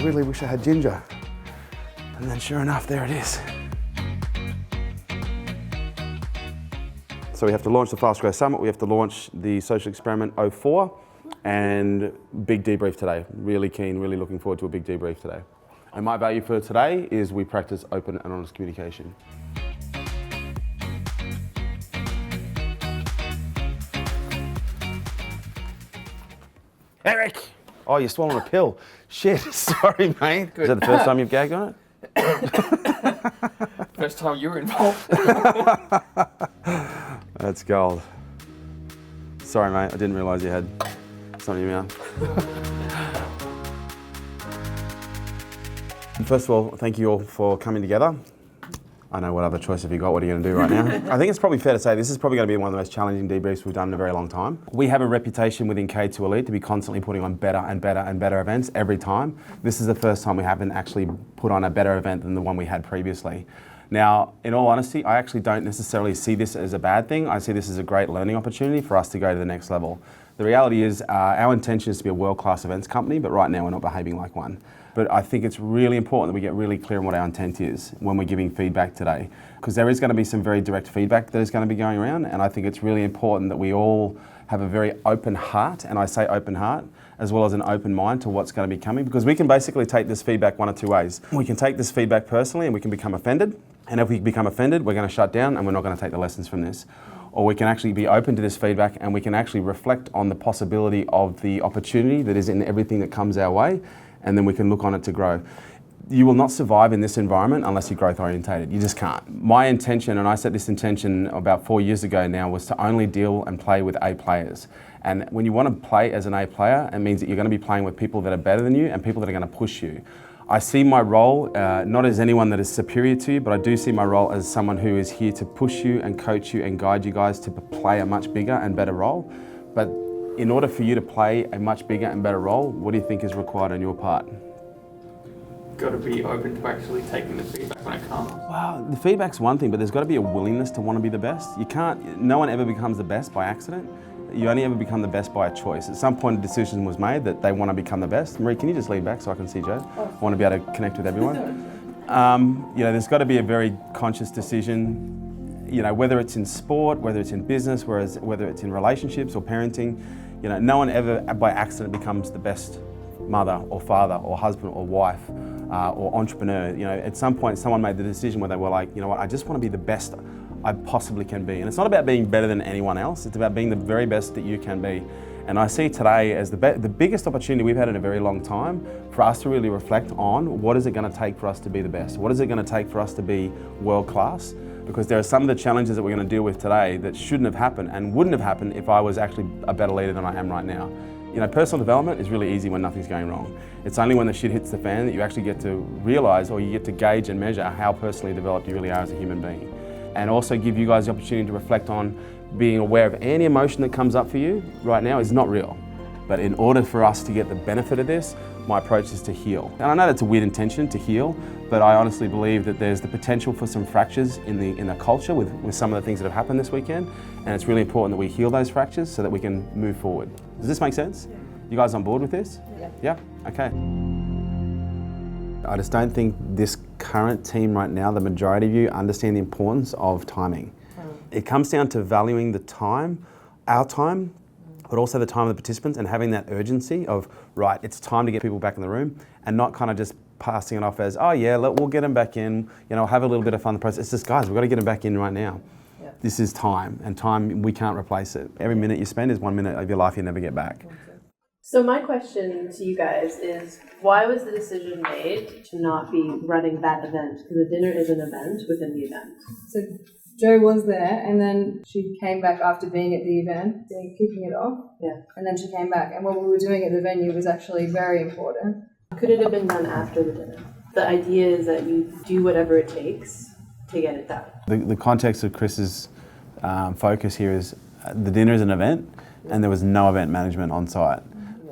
really wish I had ginger. And then sure enough, there it is. So we have to launch the Fast Growth Summit, we have to launch the Social Experiment 04, and big debrief today. Really keen, really looking forward to a big debrief today. And my value for today is we practice open and honest communication. Eric! Oh, you're swallowing a pill. Shit, sorry, mate. Is that the first time you've gagged on it? First time you were involved. That's gold. Sorry, mate, I didn't realise you had something in your mouth. First of all, thank you all for coming together. I know what other choice have you got, what are you going to do right now? I think it's probably fair to say this is probably going to be one of the most challenging debriefs we've done in a very long time. We have a reputation within K2 Elite to be constantly putting on better and better and better events every time. This is the first time we haven't actually put on a better event than the one we had previously. Now, in all honesty, I actually don't necessarily see this as a bad thing. I see this as a great learning opportunity for us to go to the next level. The reality is our intention is to be a world-class events company, but right now we're not behaving like one. But I think it's really important that we get really clear on what our intent is when we're giving feedback today, because there is going to be some very direct feedback that is going to be going around, and I think it's really important that we all have a very open heart, and I say open heart, as well as an open mind to what's going to be coming, because we can basically take this feedback one of two ways. We can take this feedback personally and we can become offended, and if we become offended, we're going to shut down and we're not going to take the lessons from this. Or we can actually be open to this feedback and we can actually reflect on the possibility of the opportunity that is in everything that comes our way, and then we can look on it to grow. You will not survive in this environment unless you're growth orientated. You just can't. My intention, and I set this intention about 4 years ago now, was to only deal and play with A players. And when you want to play as an A player, it means that you're going to be playing with people that are better than you and people that are going to push you. I see my role not as anyone that is superior to you, but I do see my role as someone who is here to push you and coach you and guide you guys to play a much bigger and better role. But in order for you to play a much bigger and better role, what do you think is required on your part? Got to be open to actually taking the feedback when it comes. Well, the feedback's one thing, but there's got to be a willingness to want to be the best. You can't, no one ever becomes the best by accident. You only ever become the best by a choice. At some point a decision was made that they want to become the best. Marie, can you just lean back so I can see Joe? I want to be able to connect with everyone. You know, there's got to be a very conscious decision, you know, whether it's in sport, whether it's in business, whether it's in relationships or parenting. You know, no one ever by accident becomes the best mother or father or husband or wife or entrepreneur. You know, at some point someone made the decision where they were like, you know what, I just want to be the best I possibly can be. And it's not about being better than anyone else, it's about being the very best that you can be. And I see today as the biggest opportunity we've had in a very long time for us to really reflect on what is it going to take for us to be the best? What is it going to take for us to be world class? Because there are some of the challenges that we're going to deal with today that shouldn't have happened and wouldn't have happened if I was actually a better leader than I am right now. You know, personal development is really easy when nothing's going wrong. It's only when the shit hits the fan that you actually get to realize, or you get to gauge and measure how personally developed you really are as a human being. And also give you guys the opportunity to reflect on being aware of any emotion that comes up for you right now is not real. But in order for us to get the benefit of this, my approach is to heal. And I know that's a weird intention, to heal, but I honestly believe that there's the potential for some fractures in the culture with some of the things that have happened this weekend. And it's really important that we heal those fractures so that we can move forward. Does this make sense? Yeah. You guys on board with this? Yeah. Yeah? Okay. I just don't think this current team right now, the majority of you, understand the importance of timing. It comes down to valuing the time, our time, but also the time of the participants, and having that urgency of, right, it's time to get people back in the room, and not kind of just passing it off as, oh yeah, we'll get them back in, you know, have a little bit of fun in the process. It's just, guys, we've got to get them back in right now. Yeah. This is time, and time, we can't replace it. Every minute you spend is 1 minute of your life you never get back. So my question to you guys is, why was the decision made to not be running that event? Because the dinner is an event within the event. So Jo was there, and then she came back after being at the event, kicking it off. Yeah. And then she came back, and what we were doing at the venue was actually very important. Could it have been done after the dinner? The idea is that you do whatever it takes to get it done. The context of Chris's focus here is the dinner is an event, and there was no event management on site.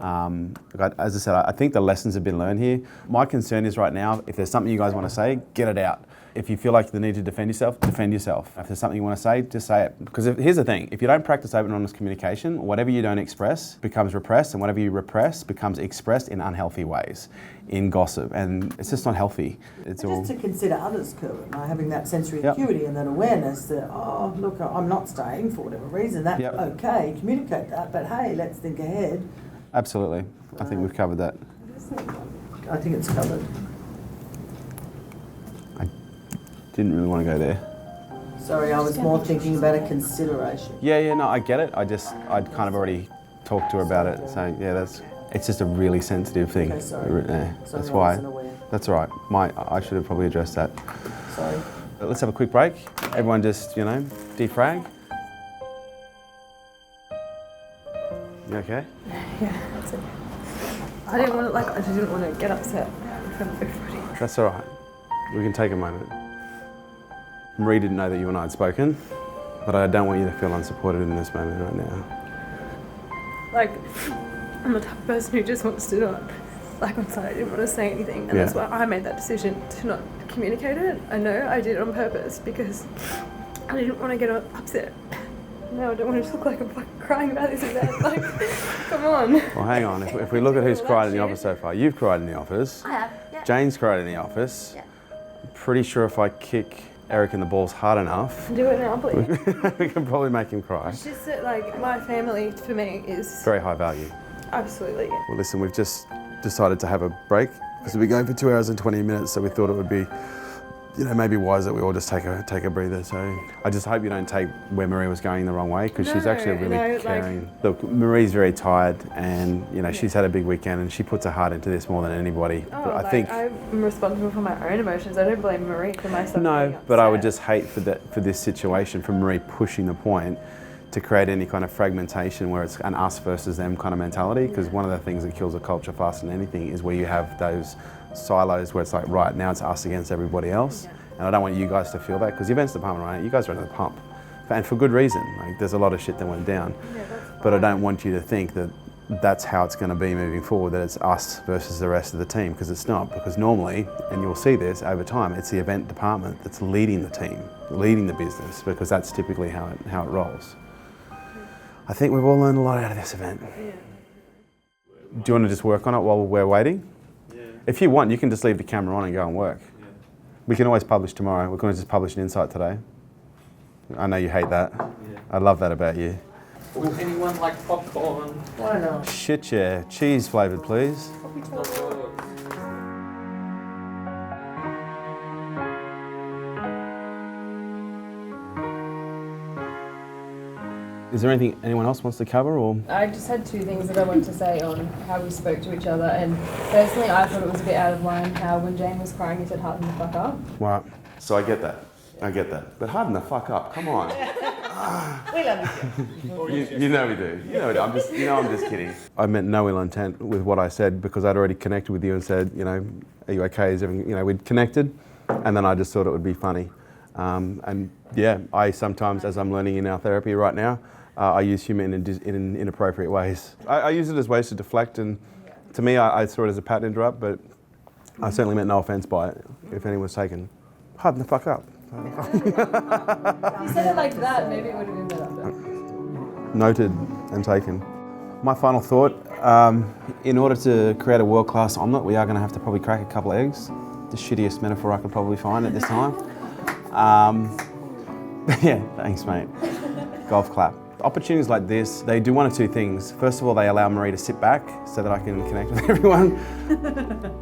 As I said, I think the lessons have been learned here. My concern is right now, if there's something you guys want to say, get it out. If you feel like the need to defend yourself, defend yourself. If there's something you want to say, just say it. Because here's the thing, if you don't practice open and honest communication, whatever you don't express becomes repressed, and whatever you repress becomes expressed in unhealthy ways, in gossip, and it's just not healthy. It's And all... just to consider others, Kerwin, like having that sensory acuity and that awareness that, oh, look, I'm not staying for whatever reason, that's okay, communicate that, but hey, let's think ahead. Absolutely. I think we've covered that. I think it's covered. Didn't really want to go there. Sorry, I was more thinking about a consideration. Yeah, no, I get it. I'd kind of already talked to her about it. So yeah, it's just a really sensitive thing. Okay, sorry. Yeah, Sorry, that's I why. wasn't aware. That's all right. I should have probably addressed that. Sorry. Let's have a quick break. Everyone just, defrag. You okay? Yeah, that's it. I didn't want to get upset in front of everybody. That's all right. We can take a moment. Marie didn't know that you and I had spoken, but I don't want you to feel unsupported in this moment right now. Like, I'm the type of person who just wants to not, like on side, I didn't want to say anything, and that's why I made that decision to not communicate it. I know I did it on purpose because I didn't want to get upset. No, I don't want to look like I'm fucking crying about this event. Like, come on. Well, hang on. If we look at who's cried in the office so far, you've cried in the office. I have, yeah. Jane's cried in the office. Yeah. I'm pretty sure if I kick Eric in the balls hard enough, Do it now, please. we can probably make him cry. It's just that, like, my family, for me, is Very high value. absolutely. Well, listen, we've just decided to have a break because we've been going for 2 hours and 20 minutes, so we thought it would be, maybe wise that we all just take a breather. So I just hope you don't take where Marie was going the wrong way, because she's actually a really caring. Look, Marie's very tired, and she's had a big weekend, and she puts her heart into this more than anybody. Oh, But I think I'm responsible for my own emotions. I don't blame Marie for myself. no, but I would just hate for this situation, for Marie pushing the point to create any kind of fragmentation where it's an us versus them kind of mentality, because one of the things that kills a culture faster than anything is where you have those silos where it's like, right, now it's us against everybody else. And I don't want you guys to feel that, because the events department, right, you guys are at the pump. And for good reason. Like, there's a lot of shit that went down. But I don't want you to think that that's how it's going to be moving forward, that it's us versus the rest of the team, because it's not. Because normally, and you'll see this over time, it's the event department that's leading the team, leading the business, because that's typically how it rolls. I think we've all learned a lot out of this event. Do you want to just work on it while we're waiting? Yeah. If you want, you can just leave the camera on and go and work. Yeah. We can always publish tomorrow. We're going to just publish an insight today. I know you hate that. Yeah. I love that about you. Would anyone like popcorn? Why not? Shit, yeah. Cheese flavoured, please. Not yours. Is there anything anyone else wants to cover, or? I just had two things that I wanted to say on how we spoke to each other, and personally I thought it was a bit out of line how when Jane was crying you said harden the fuck up. Right. So I get that. But harden the fuck up. Come on. We love you. You know we do. You know we do. I'm just kidding. I meant no ill intent with what I said, because I'd already connected with you and said, are you okay? Is everything, we'd connected, and then I just thought it would be funny. And yeah, I sometimes, as I'm learning in our therapy right now, I use humour in inappropriate ways. I use it as ways to deflect, and to me, I saw it as a pattern interrupt, but I certainly meant no offence by it, if any was taken. Harden the fuck up. If you said it like that, maybe it would have been better. Noted and taken. My final thought, in order to create a world-class omelette, we are going to have to probably crack a couple of eggs. The shittiest metaphor I could probably find at this time. Yeah, thanks, mate. Golf clap. Opportunities like this, they do one of two things. First of all, they allow Marie to sit back so that I can connect with everyone.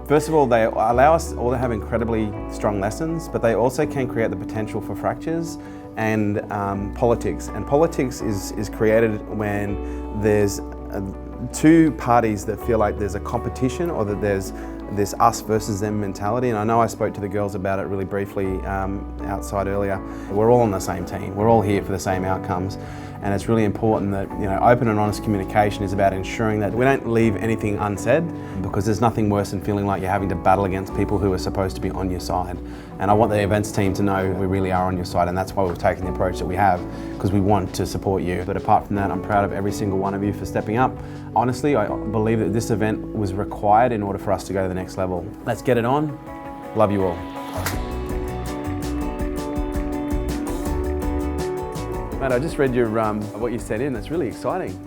First of all, they allow us all to have incredibly strong lessons, but they also can create the potential for fractures and politics. And politics is created when there's two parties that feel like there's a competition, or that there's this us versus them mentality. And I know I spoke to the girls about it really briefly outside earlier. We're all on the same team. We're all here for the same outcomes. And it's really important that open and honest communication is about ensuring that we don't leave anything unsaid, because there's nothing worse than feeling like you're having to battle against people who are supposed to be on your side. And I want the events team to know we really are on your side, and that's why we've taken the approach that we have, because we want to support you. But apart from that, I'm proud of every single one of you for stepping up. Honestly, I believe that this event was required in order for us to go to the next level. Let's get it on. Love you all. Mate, I just read your what you sent in. That's really exciting.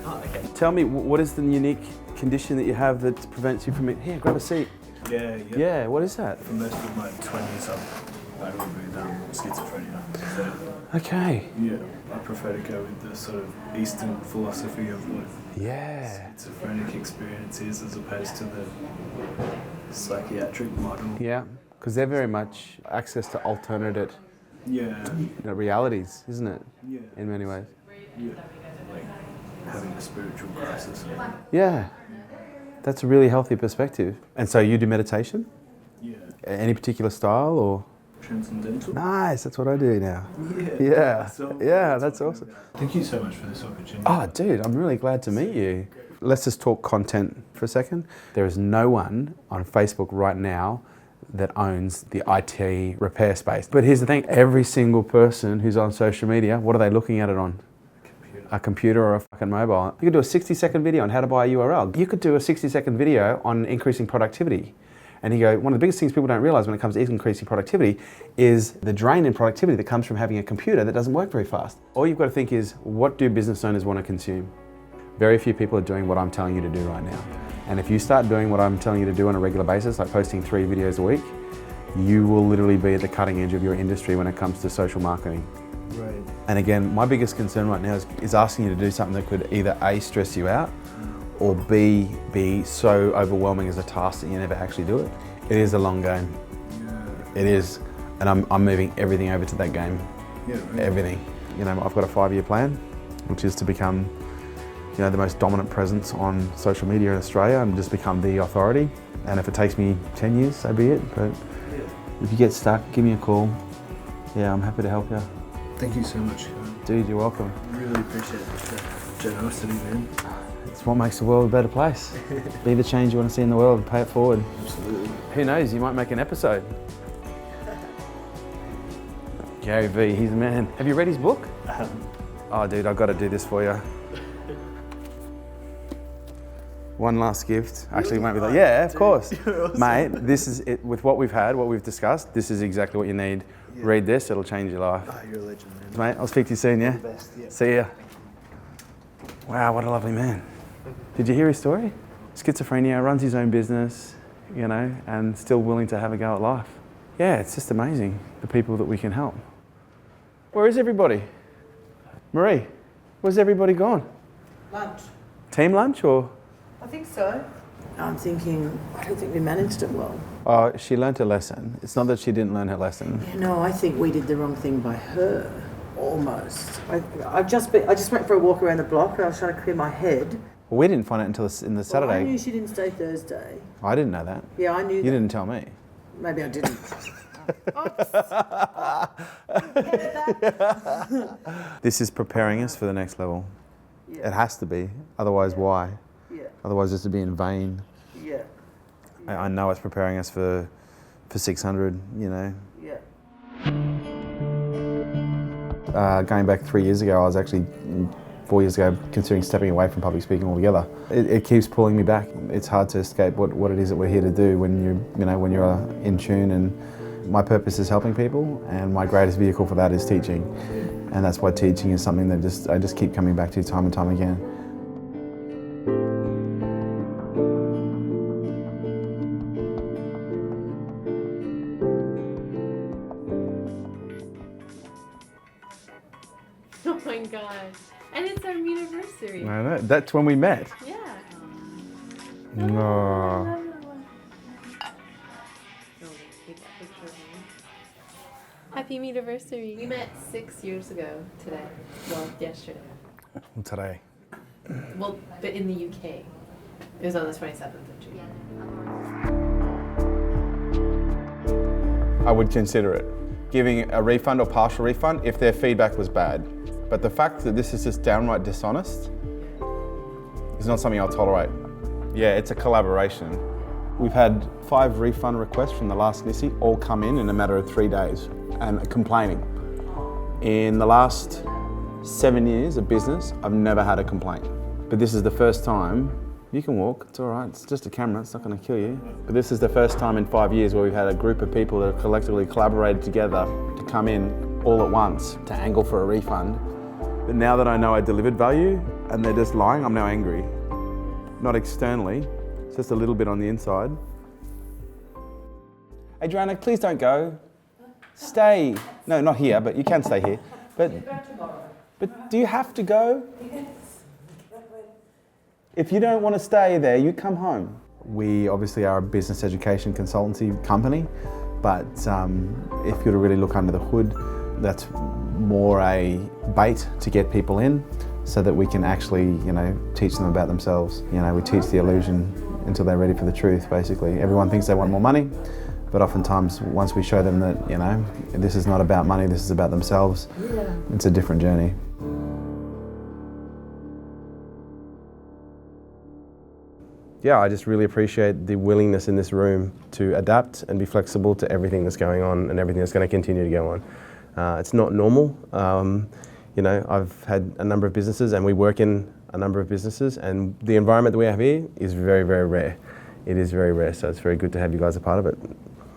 Oh, okay. Tell me, what is the unique condition that you have that prevents you from it? Here, grab a seat. Yeah, what is that? For most of my 20s, I've battled with schizophrenia. So, Okay. yeah, I prefer to go with the sort of Eastern philosophy of what Yeah. schizophrenic experience is as opposed to the psychiatric model. Yeah, because they're very much access to alternative Yeah, realities, isn't it? yeah, In many ways. yeah. Like having a spiritual crisis. Yeah, that's a really healthy perspective. And so you do meditation? Yeah. Any particular style or? Transcendental. Nice, that's what I do now. Yeah. Yeah, that's awesome. Thank you so much for this opportunity. Oh, dude, I'm really glad to meet you. Let's just talk content for a second. There is no one on Facebook right now that owns the IT repair space. But here's the thing, every single person who's on social media, what are they looking at it on? A computer or a fucking mobile. You could do a 60-second video on how to buy a URL. You could do a 60-second video on increasing productivity. And you go, one of the biggest things people don't realize when it comes to increasing productivity is the drain in productivity that comes from having a computer that doesn't work very fast. All you've got to think is, what do business owners want to consume? Very few people are doing what I'm telling you to do right now. And if you start doing what I'm telling you to do on a regular basis, like posting 3 videos a week, you will literally be at the cutting edge of your industry when it comes to social marketing. Right. And again, my biggest concern right now is asking you to do something that could either A, stress you out, or B, be so overwhelming as a task that you never actually do it. It is a long game. Yeah. It is. And I'm moving everything over to that game. Yeah. Right. Everything. You know, I've got a 5-year plan, which is to become, you know, the most dominant presence on social media in Australia and just become the authority. And if it takes me 10 years, so be it. But if you get stuck, give me a call. Yeah, I'm happy to help you. Thank you so much, Kerwin. Dude, you're welcome. Really appreciate the generosity, man. It's what makes the world a better place. Be the change you want to see in the world and pay it forward. Absolutely. Who knows, you might make an episode. Gary V, he's the man. Have you read his book? I haven't. Oh, dude, I've got to do this for you. One last gift. Actually, it won't be like, yeah, of course. Awesome. Mate, this is it. With what we've had, what we've discussed, this is exactly what you need. Yeah. Read this, it'll change your life. Oh, you're a legend, man. Mate, I'll speak to you soon, yeah? The best, yeah. See ya. Wow, what a lovely man. Did you hear his story? Schizophrenia, runs his own business, you know, and still willing to have a go at life. Yeah, it's just amazing, the people that we can help. Where is everybody? Marie, where's everybody gone? Lunch. Team lunch or? I think so. I'm thinking, I don't think we managed it well. Oh, she learnt a lesson. It's not that she didn't learn her lesson. No, I think we did the wrong thing by her. Almost. I just went for a walk around the block. I was trying to clear my head. Well, we didn't find it until in the Saturday. Well, I knew she didn't stay Thursday. I didn't know that. Yeah, I knew You that. didn't tell me. Maybe I didn't. This is preparing us for the next level. Yeah. It has to be. Otherwise, why? Yeah, Otherwise, just to be in vain. yeah, I know it's preparing us for 600, you know. yeah. Going back 3 years ago, I was actually 4 years ago considering stepping away from public speaking altogether. It keeps pulling me back. It's hard to escape what it is that we're here to do when you're in tune. And my purpose is helping people, and my greatest vehicle for that is teaching. And that's why teaching is something that I just keep coming back to time and time again. Oh my god. And it's our anniversary. I know, that's when we met. Yeah. Oh. Happy anniversary. We met 6 years ago today. Well, yesterday. Today. Well, but in the UK. It was on the 27th of June. I would consider it. Giving a refund or partial refund if their feedback was bad. But the fact that this is just downright dishonest is not something I'll tolerate. Yeah, it's a collaboration. We've had 5 refund requests from the last Nissi all come in a matter of 3 days and complaining. In the last 7 years of business, I've never had a complaint. But this is the first time. You can walk, it's all right, it's just a camera, it's not going to kill you. But this is the first time in 5 years where we've had a group of people that have collectively collaborated together to come in all at once to angle for a refund. But now that I know I delivered value and they're just lying, I'm now angry. Not externally, it's just a little bit on the inside. Adriana, please don't go. Stay. No, not here, but you can stay here. But do you have to go? If you don't want to stay there, you come home. We obviously are a business education consultancy company, but if you were to really look under the hood, that's more a bait to get people in so that we can actually, teach them about themselves. We teach the illusion until they're ready for the truth, basically. Everyone thinks they want more money, but oftentimes once we show them that, this is not about money, this is about themselves, it's a different journey. Yeah, I just really appreciate the willingness in this room to adapt and be flexible to everything that's going on and everything that's going to continue to go on. It's not normal. I've had a number of businesses and we work in a number of businesses, and the environment that we have here is very, very rare. It is very rare, so it's very good to have you guys a part of it.